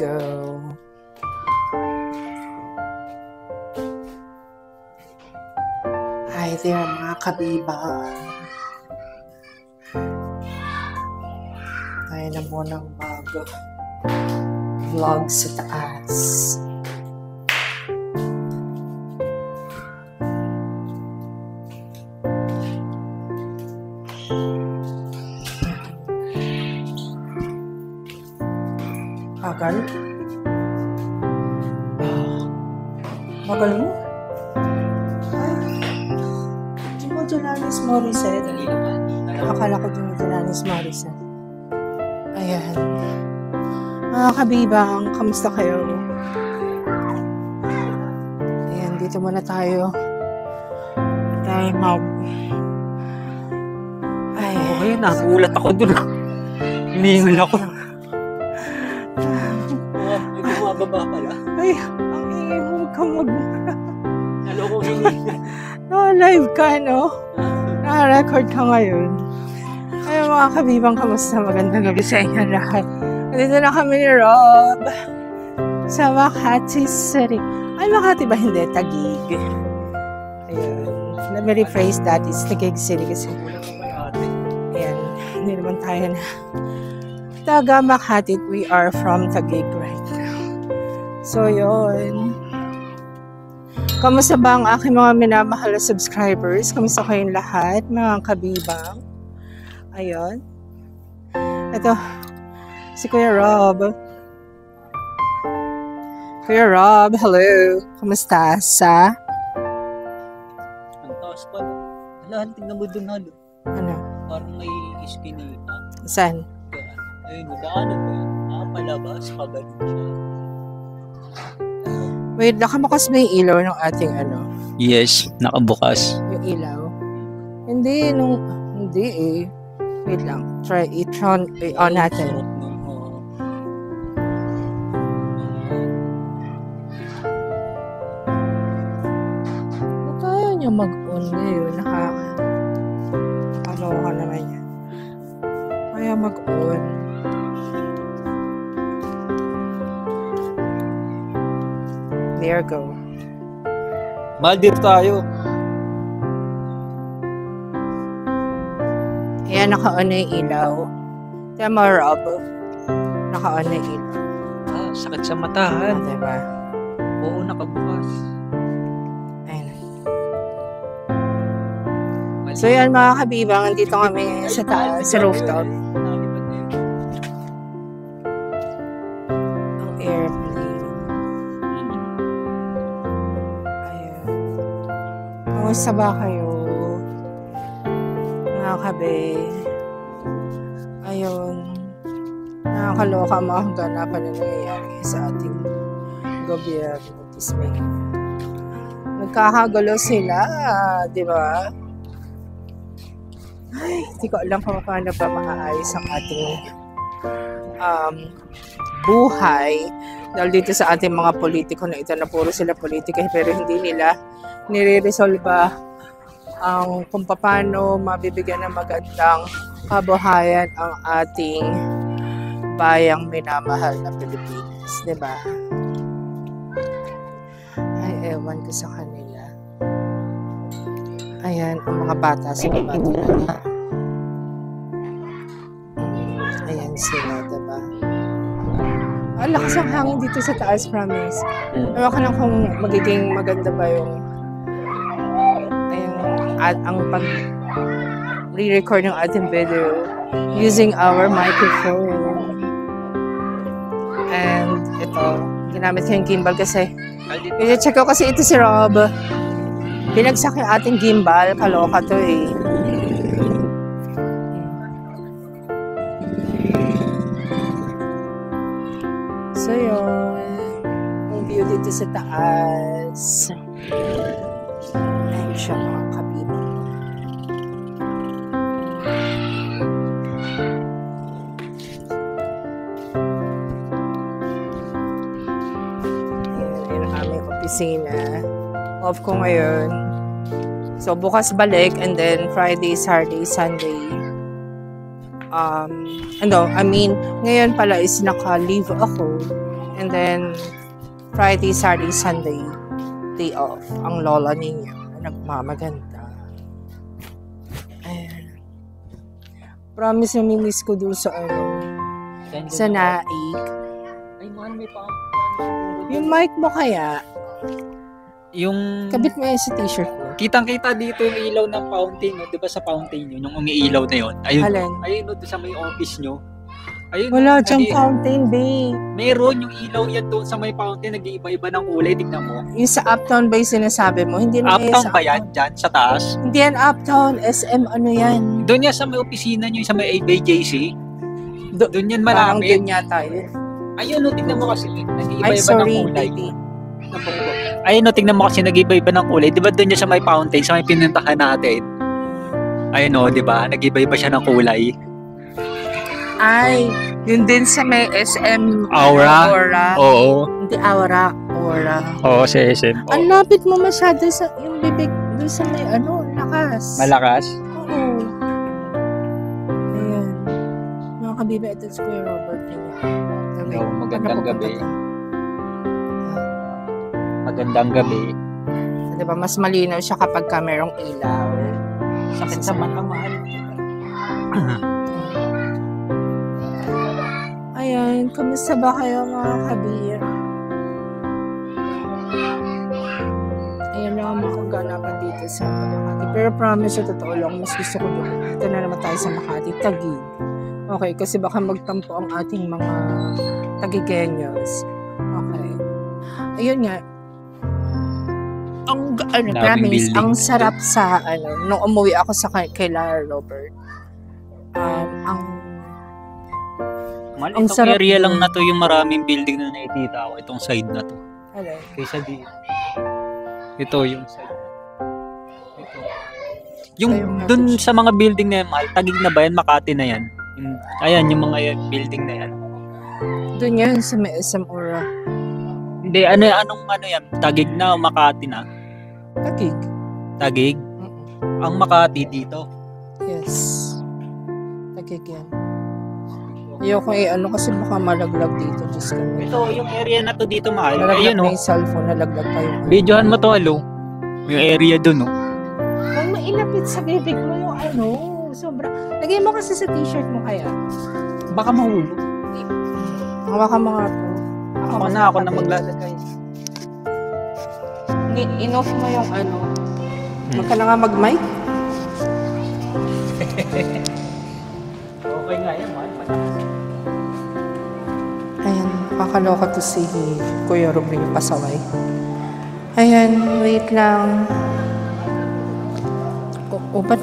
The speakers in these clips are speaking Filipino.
go. Hi there mga kabibang. Tayo na munang mag-vlog sa taas. Bagal? Bagal mo? Di mo Jalanis Morissette? Akala ko di mo Jalanis Morissette. Ayan. Mga kabibang, kamusta kayo? Ayan, dito muna tayo. Tayo ay, okay, nagulat ako dun. Hinihingal ako. May bumababa pala. Ay, ang ingay mo, huwag kang magmura. Hello ko hinihingal. Live ka, no? Naka-record ka ngayon. Ay, mga kabibang, kamusta? Magandang gabi sa inyo lahat. Dito na kami ni Rob sa Makati City. Ay, Makati ba? Hindi, Taguig. Ayun. Let me rephrase that. It's Taguig City kasi. Ayan. Hindi naman tayo na taga Makati. We are from Taguig right now. So, yun. Kamusta ba ang aking mga minamahal na subscribers? Kamusta kayong lahat, mga kabibang? Ayun. Ito, si Kuya Rob. Kuya Rob, hello. Kamusta? Ang taas pala. Wala, tingnan mo dun halo. Ano? Parang may iskinita. Saan? Ayun, daanan ba yan? Nakapalabas, pagaling siya. Wait, nakabukas ba yung ilaw ng ating ano? Yes, nakabukas. Yung ilaw? Hindi eh. Wait lang. Try i-on natin. Ba't ayaw niya mag-on ngayon? Nakakaloka naman yan. Ayaw mag-on. There go. Mahal dito tayo. Ayan, naka-on na yung ilaw. Tama, Rob. Naka-on na yung ilaw. Ah, sakit sa matahan. Diba? Oo, nakabukas. Ayun. So yan mga kabibang, andito kami sa taas, sa rooftop. Ang airplane. Ayun. Kamusta ba kayo? Mga kabe. Ayun. Nakakaloka ang mga ganapan na nangyayari sa ating gobyerno. Nagkakagulo sila, di ba? Ay, hindi ko alam kung paano ba maaayos ang ating buhay. Dahil dito sa ating mga politiko na ito na puro sila politika pero hindi nila nire-resolve kung paano mabibigyan ng magandang kabuhayan ang ating bayang minamahal na Pilipinas, di ba? Ay, ewan ko sa kanila. Ayan, ang mga bata sa baba nila. Ayan sila, diba? Ang lakas ang hangin dito sa taas, promise. Ewan ko lang kung magiging maganda ba yung ang pag-re-record ng ating video using our microphone. And ito, ginamit ko yung gimbal kasi i-check ko kasi ito si Rob. Binagsak yung ating gimbal. Kaloka to eh. So yun. Ang view dito sa taas. Ayun siya mga kabibang. Ayun ang aming opisina. Off ko ngayon. So, bukas balik and then Friday, Saturday, Sunday. Ngayon pala is naka-leave ako. And then, Friday, Saturday, Sunday, day off. Ang lola ninyo, nagmamaganda. Ayan. Promise na miss ko doon sa sa naig. Ay, man, may pa. Yung mic mo kaya, Yung kabit mo yan sa t-shirt mo. kitang-kita dito yung ilaw ng fountain, no? 'Di ba sa fountain yun, yung umiilaw na yun. Ayun. Alin? Ayun no, doon sa may office nyo. Ayun. Wala dyang nag- fountain, babe. Meron yung ilaw yan doon sa may fountain, nag-iiba-iba ng kulay, tignan mo. Yung sa Uptown ba yung sinasabi mo? Hindi na Uptown sa ba yan? Dyan, sa taas? Hindi yan Uptown, SM ano yan. Doon yan sa may opisina nyo, sa may ABJC. Doon yan Parang malapit. doon yata yun. Ayun no, tignan mo kasi. Ay, Nag-iiba-iba ng sorry, kulay. baby. Ayun no, tignan mo kasi nag-iba-iba ng kulay. Di ba doon yan sa may fountain, sa may pinuntahan natin? Ayun no, di ba? Nag-iba-iba siya ng kulay. Ay, yun din sa may SM Aura? Aura. Oo. Hindi Aura, Aura. Oo, sa SM. Ang lapit mo masyado sa yung bibig doon sa may lakas. Malakas? Oo. Ayan. Mga kabiba, ito si Kuya Robert. No, magandang gabi. Magandang gabi. Diba, mas malinaw siya kapag ka merong ilaw. Sakit sa mata, mahal. Ayan, kamusta ba kayo mga kabir? Ayan lang ang mga kaganapan dito sa Makati. Pero promise, sa totoo lang, mas gusto ko doon. Ito na naman tayo sa Makati, Taguig. Okay, kasi baka magtampo ang ating mga Taguigeños. Okay. Ayun nga. Ang, promise, building. ang sarap sa, nung umuwi ako sa kay Lara Robert. Mal, Ang itong sarap area din. lang na to yung maraming building na nakikita ko. Itong side na to. Kaysa di. Ito yung side. Ito. Yung Ayun nga, dun Tish. sa mga building na yan, mahal, Taguig na ba yan? Makati na yan. Ayan, yung mga building na yan. Doon yan sa may SM Aura. Hindi, anong yan? Taguig na o Makati na? Taguig. Taguig? Ang Makati dito. Yes. Taguig yan. Ayoko kasi baka malaglag dito. Diyos ko. Ito, yung area na to dito, mahal. Nalaglag Ayun, na oh. yung cellphone. Nalaglag pa yung Videohan mo to, hello. Yung area dun, oh. Kung mainapit sa bibig mo yung sobra. Lagay mo kasi sa t-shirt mo kaya. Baka mahulog. Baka mga to. Ako na maglalagay. In-off mo yung Huwag ka na nga mag-mic. Okay nga yan, mahal. Ayan, nakakaloka to si Kuya Ruben yung pasaway. Ayan, wait lang. Ba't?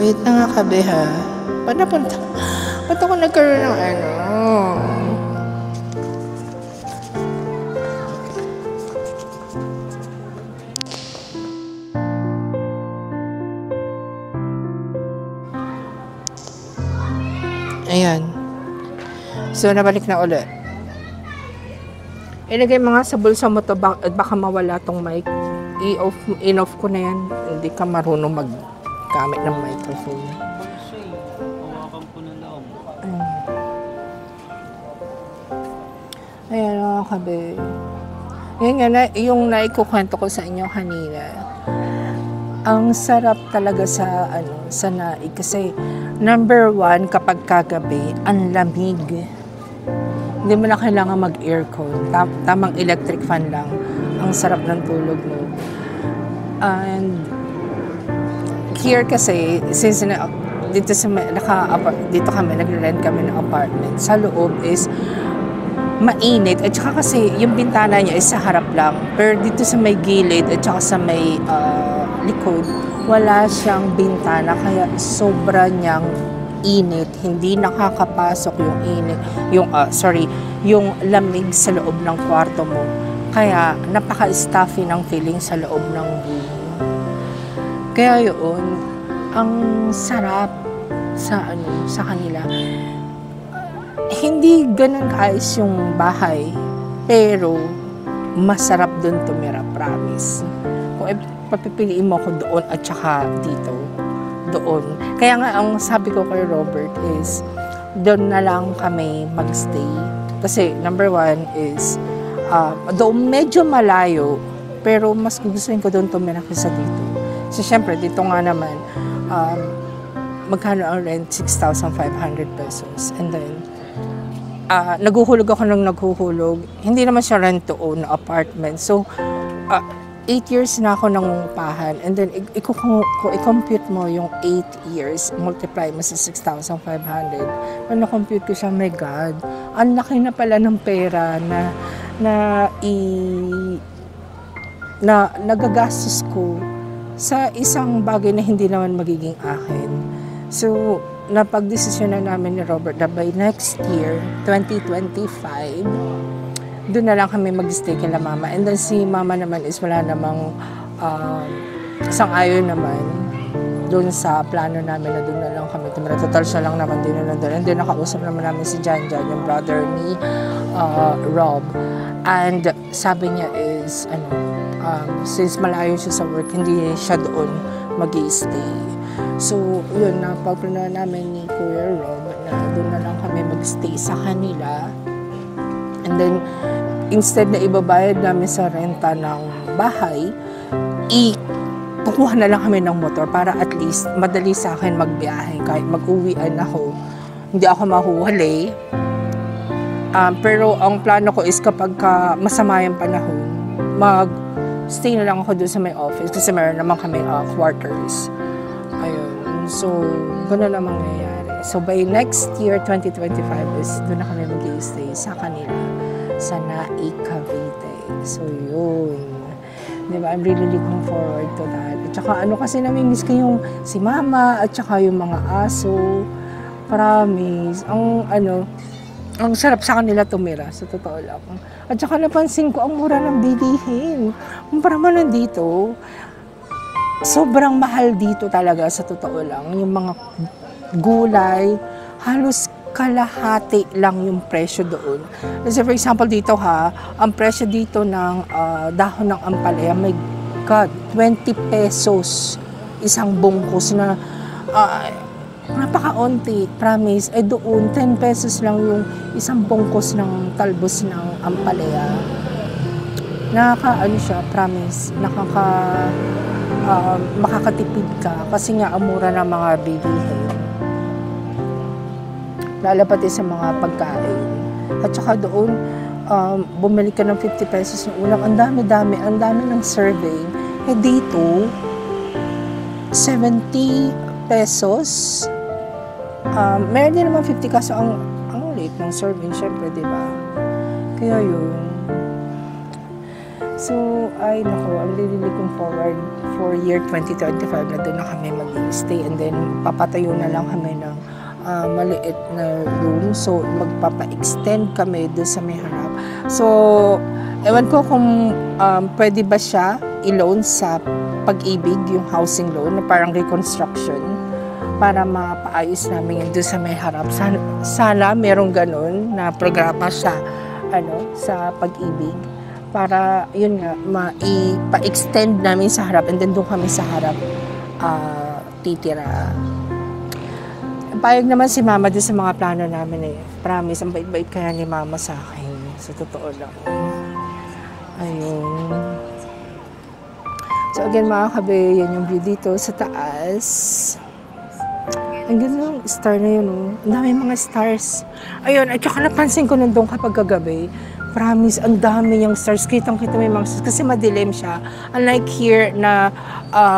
Wait na nga kabe ha. Ba't ako nagkaroon ng Ayan. So, nabalik na ulit. Ilagay mo nga sa bulsa mo to, baka mawala tong mic. In-off ko na yan. Hindi ka marunong maggamit ng microphone. Hawakan ko na lang. Ayan mga kabe. Yan nga, yung naikukwento ko sa inyo kanina. Ang sarap talaga sa naig. Kasi, number one, kapag kagabi, ang lamig. Hindi mo na kailangan mag-aircon. Tamang electric fan lang. Ang sarap ng tulog mo. And, here kasi, since dito kami, nagre-rent kami ng apartment. Sa loob is, mainit. At saka kasi, yung bintana niya is sa harap lang. Pero dito sa may gilid, at saka sa may likod, wala siyang bintana. Kaya sobra niyang init. Hindi nakakapasok yung init. Yung lamig sa loob ng kwarto mo. Kaya, napaka-stuffy ng feeling sa loob ng room. Kaya yun, ang sarap sa kanila. Hindi ganun guys yung bahay, pero masarap dun tumira, promise. Kung papipiliin mo ako doon at saka dito, doon. Kaya nga, ang sabi ko kay Robert is, doon na lang kami magstay. Kasi number one is, doon medyo malayo, pero mas gugustuhin ko doon tumira kaysa dito. So, syempre, dito nga naman, magkano ang rent? 6,500 pesos. And then, naghuhulog ako ng naghuhulog. Hindi naman siya rent-to-own apartment. So, 8 years na ako nangungupahan. And then, i-compute mo yung 8 years, multiply mo sa 6,500. When na-compute ko siya, my God, ang laki na pala ng pera na nagagastos ko sa isang bagay na hindi naman magiging akin. So, napag-desisyon na namin ni Robert na by next year, 2025, doon na lang kami mag-stay kila mama. And then si mama naman is wala namang sang-ayon naman doon sa plano namin na doon na lang kami tumira. Total siya lang naman din na doon. And then nakausap naman namin si Jan, yung brother ni Rob. And sabi niya is, since malayo siya sa work, hindi siya doon mag-stay. So, yun, napagplano namin ni Kuya Rob na doon na lang kami mag-stay sa kanila. And then, instead na ibabayad namin sa renta ng bahay, kukuha na lang kami ng motor para at least madali sa akin magbiyahe. Kahit mag-uwian ako, hindi ako mahuhuli. Pero ang plano ko is kapag masama yung panahon, mag-stay na lang ako doon sa may office kasi meron naman kami quarters. Ayun. So, gano'n na mangyayari. So, by next year, 2025, is doon na kami mag-stay sa kanila, sa Naik, Cavite. So, yun. Diba? I'm really looking forward to that. At saka, kasi namimiss ko yung si mama, at saka yung mga aso. Promise. Ang sarap sa kanila tumira, sa totoo lang. At saka napansin ko, ang mura ng bilihin. Kumpara man nandito, sobrang mahal dito talaga, sa totoo lang. Yung mga gulay, halos kalahati lang yung presyo doon. Kasi for example dito ang presyo dito ng dahon ng ampalaya, my God, 20 pesos isang bungkus na napaka-onti, promise. Doon, 10 pesos lang yung isang bungkus ng talbos ng ampalaya. Siya, promise, makakatipid ka kasi nga ang mura ng mga bilihin. Lalo pati sa mga pagkain. At saka doon, bumili ka ng 50 pesos ng ulam. Ang dami ng serving. Dito, 70 pesos. Meron din naman 50 kaso ang late ng serving, syempre, di ba? Kaya yun. So, I'm really looking forward for year 2025 na doon na kami mag-stay. And then, papatayo na lang kami ng maliit na room. So, magpapa-extend kami doon sa may harap. So, ewan ko kung pwede ba siya i-loan sa Pag-ibig, yung housing loan, na parang reconstruction, para mapaayos namin yun doon sa may harap. Sana merong ganun na programa sa Pag-ibig. Para, yun nga, pa-extend namin sa harap and then doon kami sa harap titira. Payag naman si mama doon sa mga plano namin . Promise, ang bait-bait kaya ni mama sa akin. Sa totoo lang. Ayun. So again mga kabe, yan yung view dito sa taas. Ang ganda ng star na yun . Ang dami mga stars. Ayun, at saka napansin ko nandun kapag kagabi. Promise, ang dami yung stars. Kitang-kita may mga stars. Kasi madilim siya. Unlike here na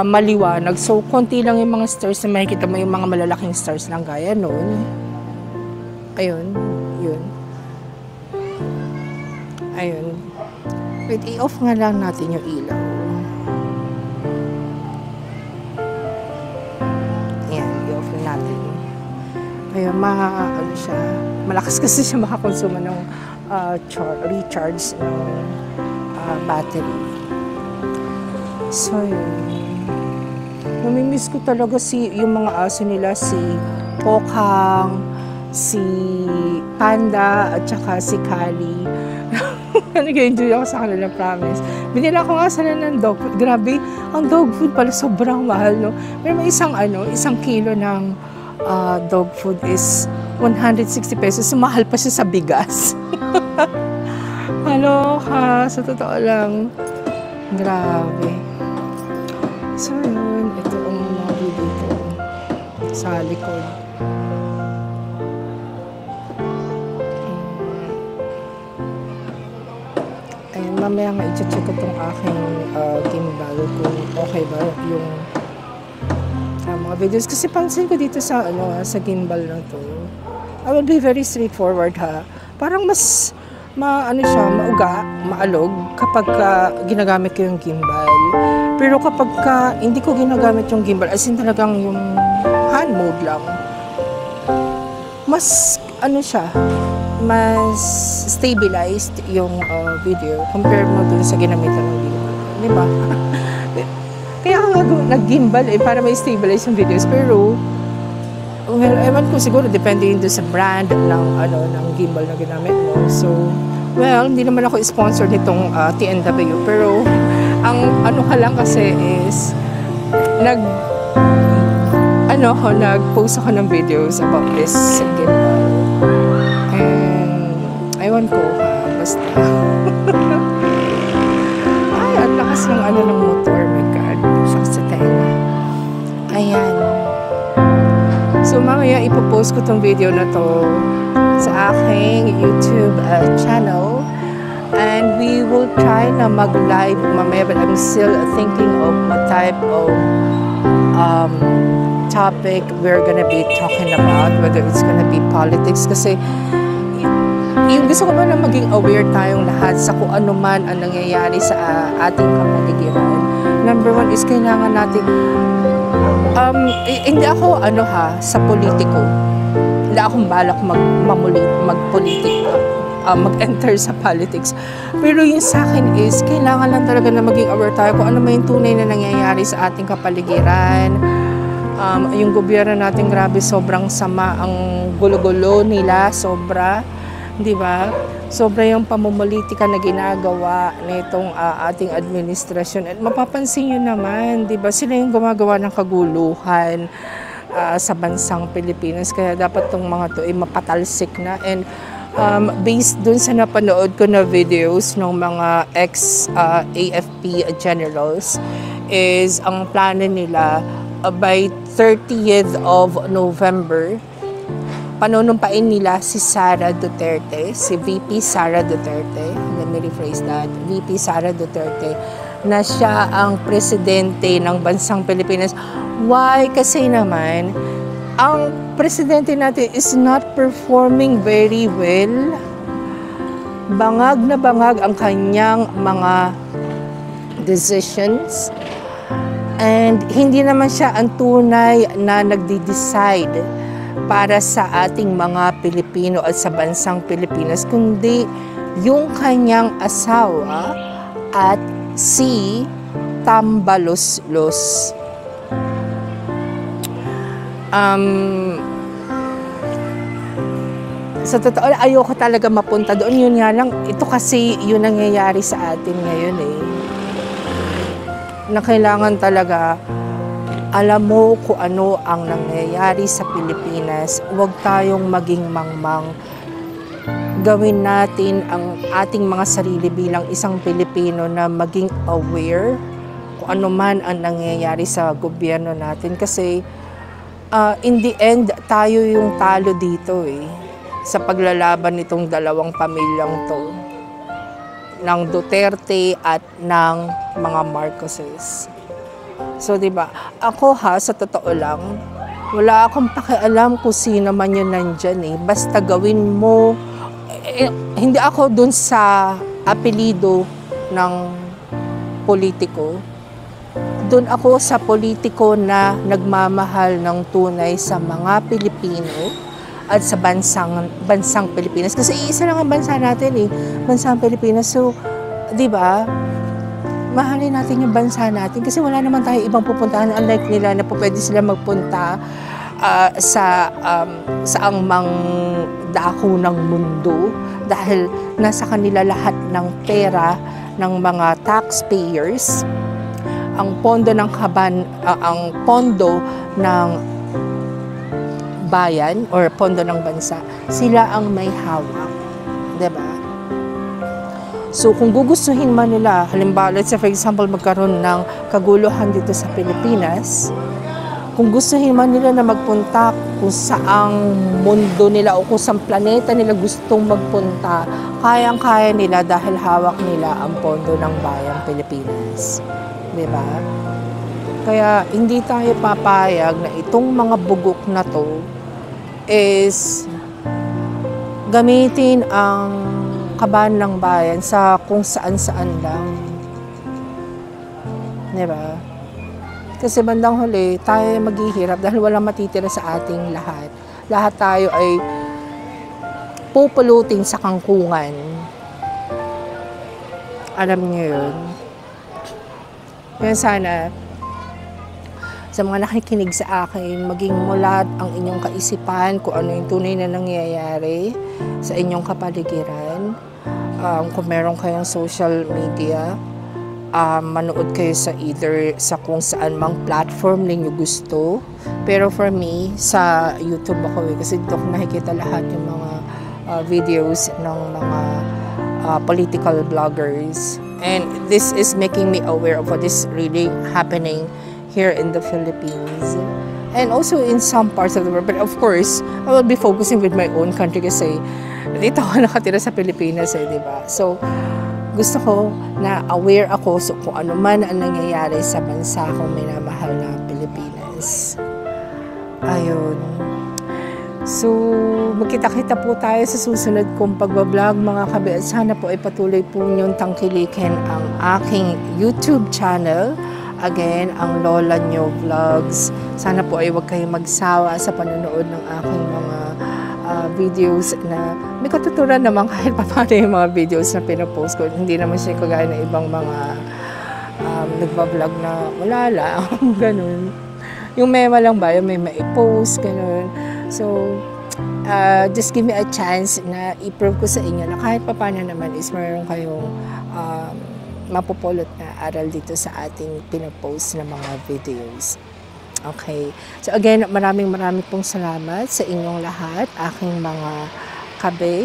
maliwanag. So, konti lang yung mga stars na makikita mo yung mga malalaking stars lang gaya nun. Ayun. Yun. Ayun. Wait, i-off nga lang natin yung ilaw. Ayan, i-off na natin. Ayun, siya. Malakas kasi siya makakonsuma ng recharge ng battery. So, yun. Namimiss ko talaga yung mga aso nila, si Pokhang, si Panda, at saka si Kali. Nag-enjoy ako sa kanila, promise. Binila ko nga sila ng dog food. Grabe, ang dog food pala sobrang mahal, no? Pero may isang kilo ng dog food is 160 pesos. So, mahal pa siya sa bigas. Sa totoo lang. Grabe. So, yun. Ito ang mga dito sa likod. Ayan, mamaya nga i-check ko itong aking gimbal kung okay ba yung mga videos. Kasi pansin ko dito sa gimbal na to. I will be very straightforward, ha. Parang mas mauga, maalog kapag ginagamit ko yung gimbal. Pero kapag hindi ko ginagamit yung gimbal, as in talagang yung hand mode lang, mas mas stabilized yung video compare mo dun sa ginamitan ng gimbal. Di ba? Kaya nag-gimbal para may stabilize yung videos. Pero, well, ewan ko siguro, depende yun sa brand ng gimbal na ginamit mo. So, well, hindi naman ako sponsor nitong TNW. Pero, ang ka lang kasi is, nag-post ako ng videos about this gimbal. And, ewan ko, basta. Ay, ang lakas ng ng motor, my God. Sakit sa tenga. Ayan. So, mamaya ipopost ko tong video na to sa aking YouTube channel. And we will try na mag-live mamaya, but I'm still thinking of what type of topic we're gonna be talking about, whether it's gonna be politics. Kasi yung gusto ko ba na maging aware tayong lahat sa kung ano man ang nangyayari sa ating kapaligiran. Number one is kailangan natin hindi ako sa politiko. Hindi akong balak mag-enter sa politics. Pero yung sa akin is kailangan lang talaga na maging aware tayo kung ano man yung tunay na nangyayari sa ating kapaligiran. Yung gobyerno natin, grabe, sobrang sama ang gulo-gulo nila, sobra, di ba? Sobra yung pamumulitika na ginagawa nitong ating administrasyon. At mapapansin nyo naman, di ba, sila yung gumagawa ng kaguluhan sa bansang Pilipinas. Kaya dapat tong mga to ay mapatalsik na. And based dun sa napanood ko na videos ng mga ex-AFP generals, is ang plano nila by 30th of November, panunumpain nila si Sara Duterte, si VP Sara Duterte, let me rephrase that, VP Sara Duterte, na siya ang presidente ng bansang Pilipinas. Why? Kasi naman, ang presidente natin is not performing very well. Bangag na bangag ang kanyang mga decisions. And hindi naman siya ang tunay na nagdi-decide para sa ating mga Pilipino at sa bansang Pilipinas, kundi yung kanyang asawa at si Tambaloslos. Sa totoo, ayoko talaga mapunta doon. Yun nga lang, ito kasi yun nangyayari sa atin ngayon na kailangan talaga alam mo kung ano ang nangyayari sa Pilipinas. Huwag tayong maging mangmang. Gawin natin ang ating mga sarili bilang isang Pilipino na maging aware kung ano man ang nangyayari sa gobyerno natin. Kasi in the end, tayo yung talo dito sa paglalaban nitong dalawang pamilyang to, ng Duterte at ng mga Marcoses. So, diba, ako sa totoo lang, wala akong pakialam kung sino man yun nandyan Basta gawin mo, hindi ako dun sa apelido ng politiko. Dun ako sa politiko na nagmamahal ng tunay sa mga Pilipino at sa bansang Pilipinas. Kasi isa lang ang bansa natin bansang Pilipinas. So, di ba, mahalin natin yung bansa natin kasi wala naman tayo ibang pupuntahan, unlike nila na pwede sila magpunta saang mang dako ng mundo dahil nasa kanila lahat ng pera ng mga taxpayers. Ang pondo ng ang pondo ng bayan or pondo ng bansa, sila ang may hawak, 'di ba? So kung gugustuhin man nila, halimbawa let's say for example magkaroon ng kaguluhan dito sa Pilipinas, kung gustuhin man nila na magpunta kung saang mundo nila o kung saang planeta nila gustong magpunta, kayang-kaya nila dahil hawak nila ang pondo ng bayang Pilipinas. Diba? Kaya hindi tayo papayag na itong mga bugok na to is gamitin ang kaban ng bayan sa kung saan-saan lang. Diba? Kasi bandang huli, tayo maghihirap dahil walang matitira sa ating lahat. Lahat tayo ay pupulutin sa kangkungan. Alam niyo yun. Kaya sana, sa mga nakikinig sa akin, maging mulat ang inyong kaisipan kung ano yung tunay na nangyayari sa inyong kapaligiran. Kung meron kayong social media, manood kayo sa either sa kung saan mang platform ninyo gusto. Pero for me, sa YouTube ako kasi dito ko nakikita lahat yung mga videos ng mga political bloggers. And this is making me aware of what is really happening here in the Philippines. And also in some parts of the world. But of course, I will be focusing with my own country kasi dito ako nakatira sa Pilipinas di ba? So, gusto ko na aware ako so kung ano man ang nangyayari sa bansa kong minamahal na Pilipinas. Ayun. So, magkita-kita po tayo sa susunod kong pagbablog mga kabi. At sana po ay patuloy po niyong tangkilikin ang aking YouTube channel. Again, ang Lola Nyo Vlogs. Sana po ay huwag kayong magsawa sa panonood ng aking mga videos na may katuturan naman kahit pa paano yung mga videos na pinopost ko. Hindi naman siya kagaya ng ibang mga nagbablog na wala lang. Ganun. Yung mema lang ba, yung may maipost, ganun. So, just give me a chance na i-prove ko sa inyo na kahit pa paano naman is meron kayong mapupulot na aral dito sa ating pinopost na mga videos. Okay. So again, maraming pong salamat sa inyong lahat, aking mga kabe,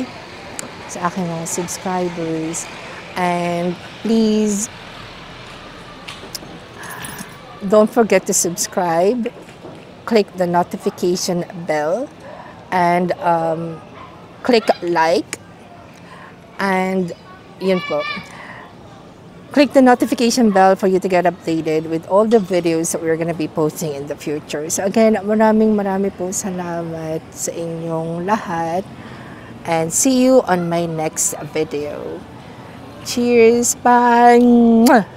sa aking mga subscribers. And please, don't forget to subscribe, click the notification bell, and click like, and yun po. Click the notification bell for you to get updated with all the videos that we're going to be posting in the future. So again, maraming pong salamat sa inyong lahat. And see you on my next video. Cheers! Bye!